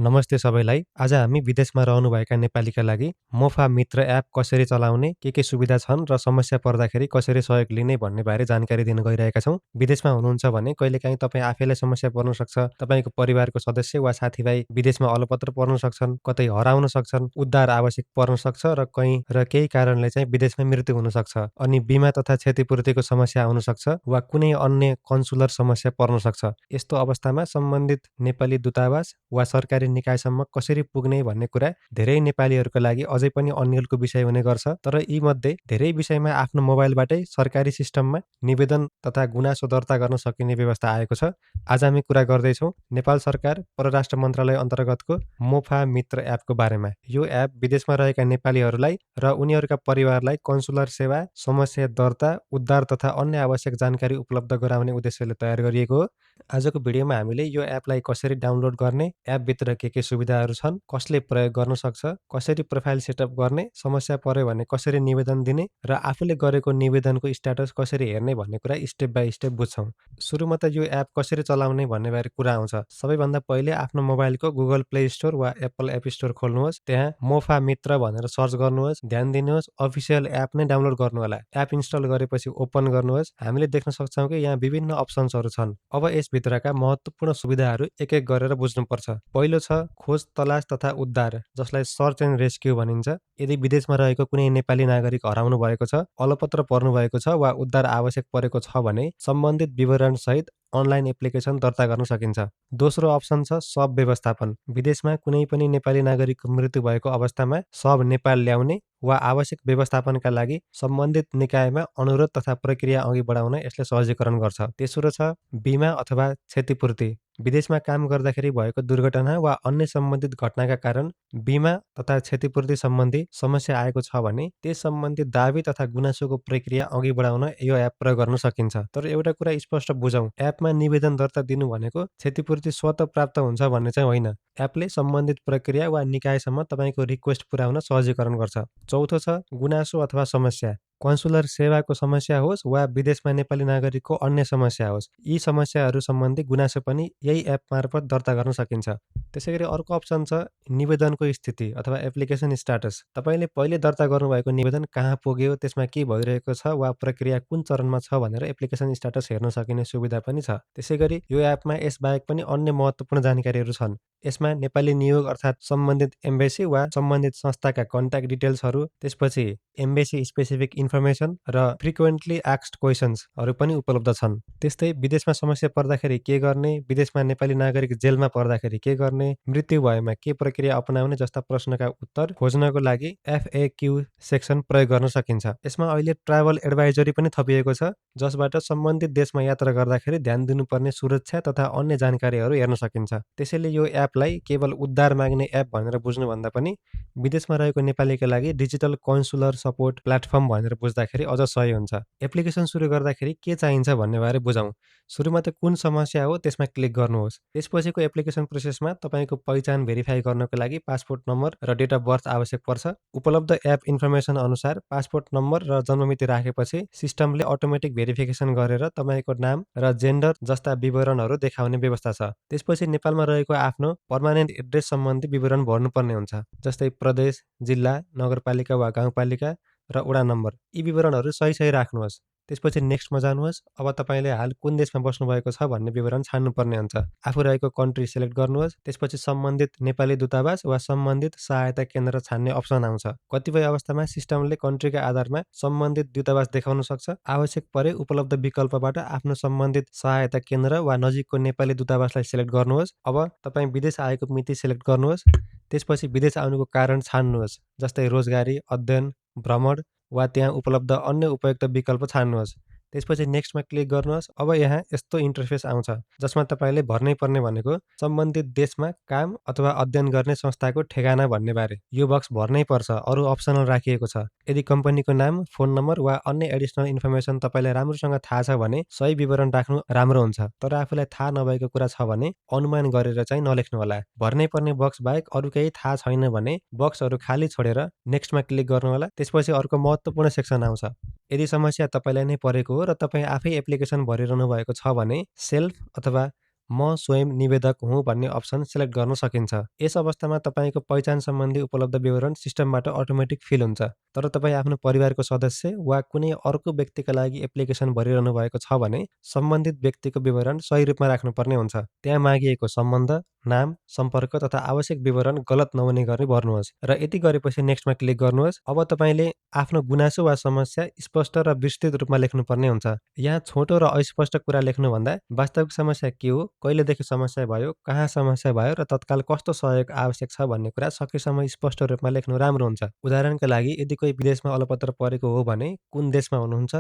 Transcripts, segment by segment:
नमस्ते सबैलाई। आज हामी विदेशमा रहनुभएका नेपालीका लागि मोफा मित्र एप कसरी चलाउने, के सुविधा छन् र समस्या पर्दाखेरि कसरी सहयोग लिने भन्ने बारे जानकारी दिन गइरहेका छौँ। विदेशमा हुनुहुन्छ भने कहिलेकाहीँ तपाईँ आफैलाई समस्या पर्न सक्छ, तपाईँको परिवारको सदस्य वा साथीभाइ विदेशमा अलपत्र पर्न सक्छन्, कतै हराउन सक्छन्, उद्धार आवश्यक पर्न सक्छ र केही कारणले चाहिँ विदेशमा मृत्यु हुन सक्छ। अनि बिमा तथा क्षतिपूर्तिको समस्या आउन सक्छ वा कुनै अन्य कन्सुलर समस्या पर्न सक्छ। यस्तो अवस्थामा सम्बन्धित नेपाली दूतावास वा सरकारी निकायसम्म कसरी पुग्ने भन्ने कुरा धेरै नेपालीहरूका लागि अझै पनि अन्यलको विषय हुने गर्छ। तर यीमध्ये धेरै विषयमा आफ्नो मोबाइलबाटै सरकारी सिस्टममा निवेदन तथा गुनासो दर्ता गर्न सकिने व्यवस्था आएको छ। आज हामी कुरा गर्दैछौँ नेपाल सरकार परराष्ट्र मन्त्रालय अन्तर्गतको मोफा मित्र एपको बारेमा। यो एप विदेशमा रहेका नेपालीहरूलाई र उनीहरूका परिवारलाई कन्सुलर सेवा, समस्या दर्ता, उद्धार तथा अन्य आवश्यक जानकारी उपलब्ध गराउने उद्देश्यले तयार गरिएको हो। आजको भिडियोमा हामीले यो एपलाई कसरी डाउनलोड गर्ने, एपभित्र के सुविधाहरू छन्, कसले प्रयोग गर्न सक्छ, कसरी प्रोफाइल सेटअप गर्ने, समस्या पर्यो भने कसरी निवेदन दिने र आफूले गरेको निवेदनको स्ट्याटस कसरी हेर्ने भन्ने कुरा स्टेप बाई स्टेप बुझ्छौँ। सुरुमा त यो एप कसरी चलाउने भन्ने बारे कुरा आउँछ। सबैभन्दा पहिले आफ्नो मोबाइलको गुगल प्ले स्टोर वा एप्पल एप स्टोर खोल्नुहोस्। त्यहाँ मोफा मित्र भनेर सर्च गर्नुहोस्। ध्यान दिनुहोस् अफिसियल एप नै डाउनलोड गर्नु होला। एप इन्स्टल गरेपछि ओपन गर्नुहोस्। हामीले देख्न सक्छौँ कि यहाँ विभिन्न अप्सन्सहरू छन्। अब यसभित्रका महत्त्वपूर्ण सुविधाहरू एक एक गरेर बुझ्नुपर्छ। पहिलो छ खोज, तलास तथा उद्धार, जसलाई सर्च एन्ड रेस्क्यु भनिन्छ। यदि विदेशमा रहेको कुनै नेपाली नागरिक हराउनु भएको छ, अलपत्र पर्नु भएको छ वा उद्धार आवश्यक परेको छ भने सम्बन्धित विवरणसहित अनलाइन एप्लिकेसन दर्ता गर्न सकिन्छ। दोस्रो अप्सन छ शव व्यवस्थापन। विदेशमा कुनै पनि नेपाली नागरिकको मृत्यु भएको अवस्थामा शव नेपाल ल्याउने वा आवश्यक व्यवस्थापनका लागि सम्बन्धित निकायमा अनुरोध तथा प्रक्रिया अघि बढाउन यसले सहजीकरण गर्छ। तेस्रो छ बिमा अथवा क्षतिपूर्ति। विदेशमा काम गर्दाखेरि भएको दुर्घटना वा अन्य सम्बन्धित घटनाका कारण बिमा तथा क्षतिपूर्ति सम्बन्धी समस्या आएको छ भने त्यस सम्बन्धी दावी तथा गुनासोको प्रक्रिया अघि बढाउन यो एप प्रयोग गर्न सकिन्छ। तर एउटा कुरा स्पष्ट बुझौँ, एपमा निवेदन दर्ता दिनु भनेको क्षतिपूर्ति स्वतः प्राप्त हुन्छ भन्ने चाहिँ होइन। एपले सम्बन्धित प्रक्रिया वा निकायसम्म तपाईँको रिक्वेस्ट पुर्याउन सहजीकरण गर्छ। चौथो छ गुनासो अथवा समस्या। कन्सुलर सेवाको समस्या होस् वा विदेशमा नेपाली नागरिकको अन्य समस्या होस्, यी समस्याहरू सम्बन्धी गुनासो पनि यही एप मार्फत दर्ता गर्न सकिन्छ। त्यसैगरी अर्को अप्सन छ निवेदनको स्थिति अथवा एप्लिकेसन स्ट्याटस। तपाईँले पहिले दर्ता गर्नुभएको निवेदन कहाँ पुग्यो, त्यसमा के भइरहेको छ वा प्रक्रिया कुन चरणमा छ भनेर एप्लिकेसन स्ट्याटस हेर्न सकिने सुविधा पनि छ। त्यसैगरी यो एपमा यसबाहेक पनि अन्य महत्त्वपूर्ण जानकारीहरू छन्। यसमा नेपाली नियोग अर्थात् सम्बन्धित एम्बेसी वा सम्बन्धित संस्थाका कन्ट्याक्ट डिटेल्सहरू, त्यसपछि एम्बेसी स्पेसिफिक इन्फर्मेसन र फ्रिक्वेन्टली आस्क्ड क्वेसन्सहरू पनि उपलब्ध छन्। त्यस्तै विदेशमा समस्या पर्दाखेरि के गर्ने, विदेशमा नेपाली नागरिक जेलमा पर्दाखेरि के गर्ने, मृत्यु भएमा के प्रक्रिया अपनाउने जस्ता प्रश्नका उत्तर खोज्नको लागि FAQ सेक्सन प्रयोग गर्न सकिन्छ। यसमा अहिले ट्राभल एडभाइजरी पनि थपिएको छ, जसबाट सम्बन्धित देशमा यात्रा गर्दाखेरि ध्यान दिनुपर्ने सुरक्षा तथा अन्य जानकारीहरू हेर्न सकिन्छ। त्यसैले यो एपलाई केवल उद्धार माग्ने एप भनेर बुझ्नुभन्दा पनि विदेशमा रहेको नेपालीका लागि डिजिटल कन्सुलर सपोर्ट प्लेटफर्म भनेर बुझ्दाखेरि अझ सही हुन्छ। एप्लिकेसन सुरु गर्दाखेरि के चाहिन्छ भन्ने बारे बुझौँ। सुरुमा त कुन समस्या हो त्यसमा क्लिक गर्नुहोस्। त्यसपछिको एप्लिकेसन प्रोसेसमा तपाईँको पहिचान भेरिफाई गर्नको लागि पासपोर्ट नम्बर र डेट अफ बर्थ आवश्यक पर्छ। उपलब्ध एप इन्फर्मेसन अनुसार पासपोर्ट नम्बर र जन्ममिति राखेपछि सिस्टमले अटोमेटिक भेरिफिकेसन गरेर तपाईँको नाम र जेन्डर जस्ता विवरणहरू देखाउने व्यवस्था छ। त्यसपछि नेपालमा रहेको आफ्नो पर्मानेन्ट एड्रेस सम्बन्धी विवरण भर्नुपर्ने हुन्छ, जस्तै प्रदेश, जिल्ला, नगरपालिका वा गाउँपालिका र वडा नम्बर। यी विवरणहरू सही राख्नुहोस्। त्यसपछि नेक्स्टमा जानुहोस्। अब तपाईँले हाल कुन देशमा बस्नुभएको छ भन्ने विवरण छान्नुपर्ने हुन्छ। आफू रहेको कन्ट्री सिलेक्ट गर्नुहोस्। त्यसपछि सम्बन्धित नेपाली दूतावास वा सम्बन्धित सहायता केन्द्र छान्ने अप्सन आउँछ। कतिपय अवस्थामा सिस्टमले कन्ट्रीका आधारमा सम्बन्धित दूतावास देखाउन सक्छ। आवश्यक परे उपलब्ध विकल्पबाट आफ्नो सम्बन्धित सहायता केन्द्र वा नजिकको नेपाली दूतावासलाई सिलेक्ट गर्नुहोस्। अब तपाईँ विदेश आएको मिति सिलेक्ट गर्नुहोस्। त्यसपछि विदेश आउनुको कारण छान्नुहोस्, जस्तै रोजगारी, अध्ययन, भ्रमण वा त्यहाँ उपलब्ध अन्य उपयुक्त विकल्प छान्नुहोस्। त्यसपछि नेक्स्टमा क्लिक गर्नुहोस्। अब यहाँ यस्तो इन्टरफेस आउँछ, जसमा तपाईँले भर्नै पर्ने भनेको सम्बन्धित देशमा काम अथवा अध्ययन गर्ने संस्थाको ठेगाना भन्ने बारे। यो बक्स भर्नै पर्छ, अरू अप्सनल राखिएको छ। यदि कम्पनीको नाम, फोन नम्बर वा अन्य एडिसनल इन्फर्मेसन तपाईँलाई राम्रोसँग थाहा छ भने सही विवरण राख्नु राम्रो हुन्छ। तर आफूलाई थाहा नभएको कुरा छ भने अनुमान गरेर चाहिँ नलेख्नु होला। भर्नै पर्ने बक्स बाहेक अरू केही थाहा छैन भने बक्सहरू खाली छोडेर नेक्स्टमा क्लिक गर्नु होला। त्यसपछि अर्को महत्त्वपूर्ण सेक्सन आउँछ। यदि समस्या तपाईँलाई नै परेको हो र तपाईँ आफै एप्लिकेसन भरिरहनु भएको छ भने सेल्फ अथवा म स्वयं निवेदक हुँ भन्ने अप्सन सेलेक्ट गर्न सकिन्छ। यस अवस्थामा तपाईँको पहिचान सम्बन्धी उपलब्ध विवरण सिस्टमबाट अटोमेटिक फिल हुन्छ। तर तपाईँ आफ्नो परिवारको सदस्य वा कुनै अर्को व्यक्तिका लागि एप्लिकेसन भरिरहनु भएको छ भने सम्बन्धित व्यक्तिको विवरण सही रूपमा राख्नुपर्ने हुन्छ। त्यहाँ मागिएको सम्बन्ध, नाम, सम्पर्क तथा आवश्यक विवरण गलत नहुने गरी भर्नुहोस् र यति गरेपछि नेक्स्टमा क्लिक गर्नुहोस्। अब तपाईँले आफ्नो गुनासो वा समस्या स्पष्ट र विस्तृत रूपमा लेख्नुपर्ने हुन्छ। यहाँ छोटो र अस्पष्ट कुरा लेख्नुभन्दा वास्तविक समस्या के हो, कहिलेदेखि समस्या भयो, कहाँ समस्या भयो र तत्काल कस्तो सहयोग आवश्यक छ भन्ने कुरा सकेसम्म स्पष्ट रूपमा लेख्नु राम्रो हुन्छ। उदाहरणका लागि यदि कोही विदेशमा अलपत्र परेको हो भने कुन देशमा हुनुहुन्छ,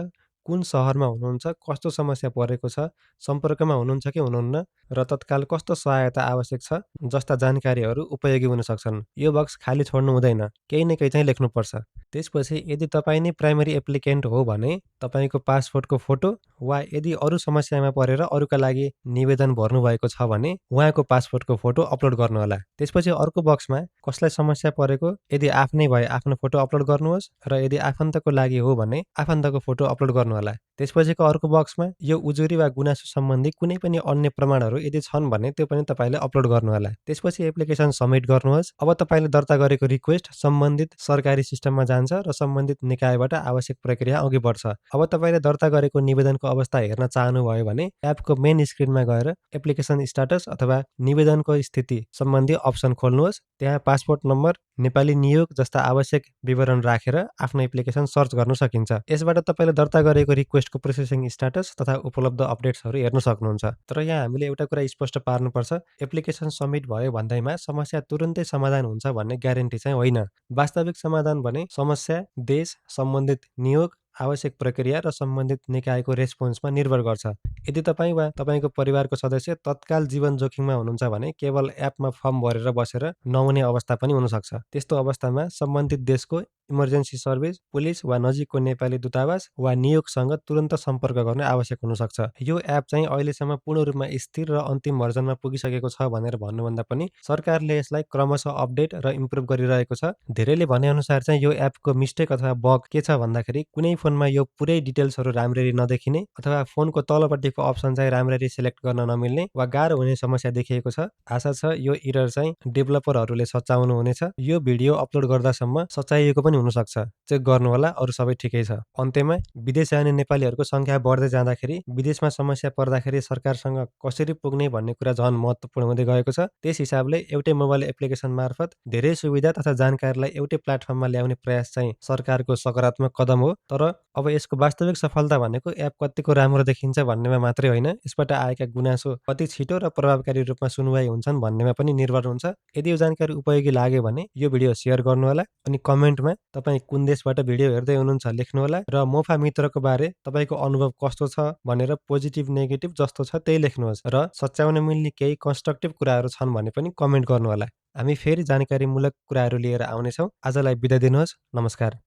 कुन सहरमा हुनुहुन्छ, कस्तो समस्या परेको छ, सम्पर्कमा हुनुहुन्छ कि हुनुहुन्न र तत्काल कस्तो सहायता आवश्यक छ जस्ता जानकारीहरू उपयोगी हुन सक्छन्। यो बक्स खाली छोड्नु हुँदैन, केही न केही चाहिँ लेख्नुपर्छ। त्यसपछि यदि तपाईँ नै प्राइमरी एप्लिकेन्ट हो भने तपाईँको पासपोर्टको फोटो वा यदि अरू समस्यामा परेर अरूका लागि निवेदन भर्नुभएको छ भने उहाँको पासपोर्टको फोटो अपलोड गर्नुहोला। त्यसपछि अर्को बक्समा कसलाई समस्या परेको, यदि आफ्नै भए आफ्नो फोटो अपलोड गर्नुहोस् र यदि आफन्तको लागि हो भने आफन्तको फोटो अपलोड गर्नुहोला। त्यसपछिको अर्को बक्समा यो उजुरी वा गुनासो सम्बन्धी कुनै पनि अन्य प्रमाणहरू यदि छन् भने त्यो पनि तपाईँले अपलोड गर्नुहोला। त्यसपछि एप्लिकेसन सबमिट गर्नुहोस्। अब तपाईँले दर्ता गरेको रिक्वेस्ट सम्बन्धित सरकारी सिस्टममा जान्छ र सम्बन्धित निकायबाट आवश्यक प्रक्रिया अघि बढ्छ। अब तपाईँले दर्ता गरेको निवेदनको अवस्था हेर्न चाहनुभयो भने एपको मेन स्क्रिनमा गएर एप्लिकेसन स्टाटस अथवा निवेदनको स्थिति सम्बन्धी अप्सन खोल्नुहोस्। त्यहाँ पासपोर्ट नम्बर, नेपाली नियोग जस्ता आवश्यक विवरण राखेर आफ्नो एप्लिकेसन सर्च गर्न सकिन्छ। यसबाट तपाईँले दर्ता गरेको रिक्वेस्टको प्रोसेसिङ स्टाटस तथा उपलब्ध अपडेट्सहरू हेर्न सक्नुहुन्छ। तर यहाँ हामीले एउटा कुरा स्पष्ट पार्नुपर्छ, एप्लिकेसन सबमिट भयो भन्दैमा समस्या तुरुन्तै समाधान हुन्छ भन्ने ग्यारेन्टी चाहिँ होइन। वास्तविक समाधान भने समस्या, देश, सम्बन्धित नियोग, आवश्यक प्रक्रिया र सम्बन्धित निकायको रेस्पोन्समा निर्भर गर्छ। यदि तपाईँ वा तपाईँको परिवारको सदस्य तत्काल जीवन जोखिममा हुनुहुन्छ भने केवल एपमा फर्म भरेर बसेर नहुने अवस्था पनि हुनसक्छ। त्यस्तो अवस्थामा सम्बन्धित देशको इमर्जेन्सी सर्भिस, पुलिस वा नजिकको नेपाली दूतावास वा नियोगसँग तुरन्त सम्पर्क गर्न आवश्यक हुनसक्छ। यो एप चाहिँ अहिलेसम्म पूर्ण रूपमा स्थिर र अन्तिम भर्जनमा पुगिसकेको छ भनेर भन्नुभन्दा पनि सरकारले यसलाई क्रमशः अपडेट र इम्प्रुभ गरिरहेको छ। धेरैले भनेअनुसार चाहिँ यो एपको मिस्टेक अथवा बग के छ भन्दाखेरि कुनै फोनमा यो पुरै डिटेल्सहरू राम्ररी नदेखिने अथवा फोनको तलपट्टिको अप्सन चाहिँ राम्ररी सिलेक्ट गर्न नमिल्ने वा गाह्रो हुने समस्या देखिएको छ। आशा छ यो एरर चाहिँ डेभलपरहरूले सच्याउनु हुनेछ। यो भिडियो अपलोड गर्दासम्म सच्याइएको पनि हुनसक्छ। चेक गर्नुहोला, अरू सबै ठिकै छ। अन्त्यमा विदेश जाने नेपालीहरूको संख्या बढ्दै जाँदाखेरि विदेशमा समस्या पर्दाखेरि सरकारसँग कसरी पुग्ने भन्ने कुरा झन् महत्त्वपूर्ण हुँदै गएको छ। त्यस हिसाबले एउटै मोबाइल एप्लिकेसन मार्फत धेरै सुविधा तथा जानकारीलाई एउटै प्लेटफर्ममा ल्याउने प्रयास चाहिँ सरकारको सकारात्मक कदम हो। तर अब यसको वास्तविक सफलता भनेको एप कतिको राम्रो देखिन्छ भन्नेमा मात्रै होइन, यसबाट आएका गुनासो कति छिटो र प्रभावकारी रूपमा सुनवाई हुन्छन् भन्नेमा पनि निर्भर हुन्छ। यदि यो जानकारी उपयोगी लाग्यो भने यो भिडियो सेयर गर्नुहोला अनि कमेन्टमा तपाईँ कुन देशबाट भिडियो हेर्दै हुनुहुन्छ लेख्नुहोला र मोफा मित्रको बारे तपाईँको अनुभव कस्तो छ भनेर पोजिटिभ नेगेटिभ जस्तो छ त्यही लेख्नुहोस् र सच्याउन मिल्ने केही कन्स्ट्रक्टिभ कुराहरू छन् भने पनि कमेन्ट गर्नुहोला। हामी फेरि जानकारीमूलक कुराहरू लिएर आउनेछौँ। आजलाई बिदा दिनुहोस्। नमस्कार।